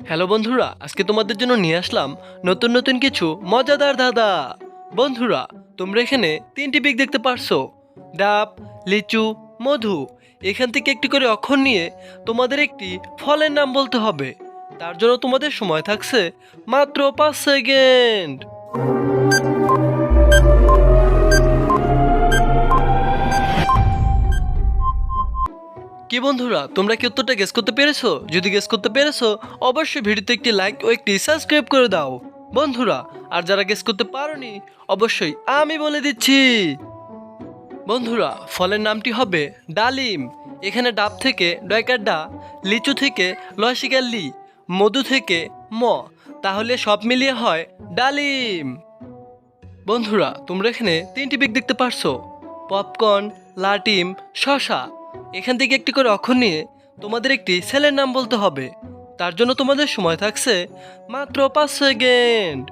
Hello বন্ধুরা, আজকে তোমাদের জন্য নিয়ে আসলাম নতুন নতুন কিছু মজাদার ধাঁধা। বন্ধুরা, তোমরা এখানে তিনটি পিক দেখতে পারছো: ডাব, লিচু, মধু। এখান থেকে একটি করে অক্ষর নিয়ে তোমাদের একটি ফলের নাম বলতে হবে। তার জন্য তোমাদের সময় থাকছে মাত্র 5 সেকেন্ড। কি বন্ধুরা, তোমরা কি উত্তরটা গেস করতে পেরেছো? যদি গেস করতে পেরেছো, অবশ্যই ভিডিওতে একটি লাইক ও একটি সাবস্ক্রাইব করে দাও বন্ধুরা। আর যারা গেস করতে পারোনি, অবশ্যই আমি বলে দিচ্ছি। বন্ধুরা, ফলের নামটি হবে ডালিম। এখানে ডাব থেকে ডয়কার ডা, লিচু থেকে লসিকার লি, মধু থেকে ম, তাহলে সব মিলিয়ে হয় ডালিম। বন্ধুরা, তোমরা এখানে তিনটি পিক দেখতে পারছো: পপকর্ন, লাটিম, শশা। এখান থেকে একটি করে অক্ষর নিয়ে তোমাদের একটি ছেলের নাম বলতে হবে। তার জন্য তোমাদের সময় থাকছে মাত্র 5 সেকেন্ড।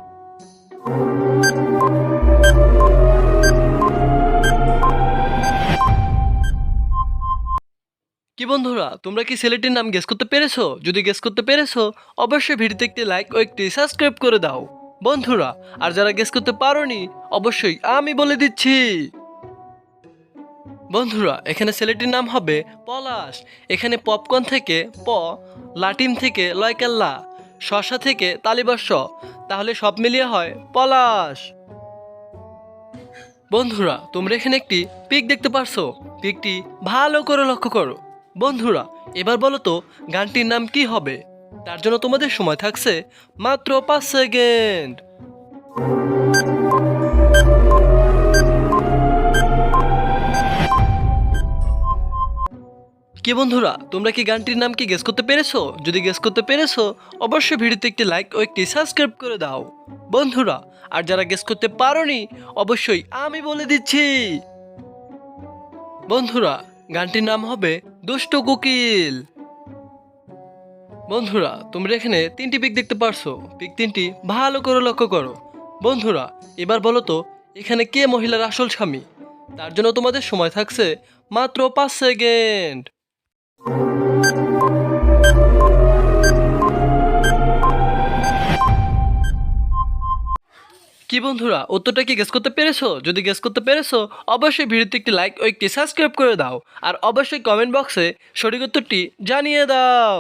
কি বন্ধুরা, তোমরা কি ছেলেটির নাম গেস করতে পেরেছো? যদি গেস করতে পেরেছো, অবশ্যই ভিডিওতে একটি লাইক ও একটি সাবস্ক্রাইব করে দাও বন্ধুরা। আর যারা গেস করতে পারোনি, অবশ্যই আমি বলে দিচ্ছি। বন্ধুরা, এখানে ছেলেটির নাম হবে পলাশ। এখানে পপকর্ন থেকে প, লাটিম থেকে লয়কাল্লা, শশা থেকে তালিবর্ষ, তাহলে সব মিলিয়ে হয় পলাশ। বন্ধুরা, তোমরা এখানে একটি পিক দেখতে পারছো। পিকটি ভালো করে লক্ষ্য করো বন্ধুরা। এবার বলো তো গানটির নাম কি হবে? তার জন্য তোমাদের সময় থাকছে মাত্র 5 সেকেন্ড। কি বন্ধুরা, তোমরা কি গানটির নাম কি গেস করতে পেরেছো? যদি গেস করতে পেরেছো, অবশ্যই ভিডিওতে একটি লাইক ও একটি সাবস্ক্রাইব করে দাও বন্ধুরা। আর যারা গেস করতে পারোনি, অবশ্যই আমি বলে দিচ্ছি। বন্ধুরা, গানটির নাম হবে দুষ্ট কোকিল। বন্ধুরা, তোমরা এখানে তিনটি পিক দেখতে পারছো। পিক তিনটি ভালো করে লক্ষ্য করো বন্ধুরা। এবার বলো তো এখানে কে মহিলার আসল স্বামী? তার জন্য তোমাদের সময় থাকছে মাত্র 5 সেকেন্ড। কি বন্ধুরা, উত্তরটা কি গেস করতে পেরেছো? যদি গেস করতে পেরেছো, অবশ্যই ভিডিওতে একটি লাইক ও একটি সাবস্ক্রাইব করে দাও। আর অবশ্যই কমেন্ট বক্সে সঠিক উত্তরটি জানিয়ে দাও।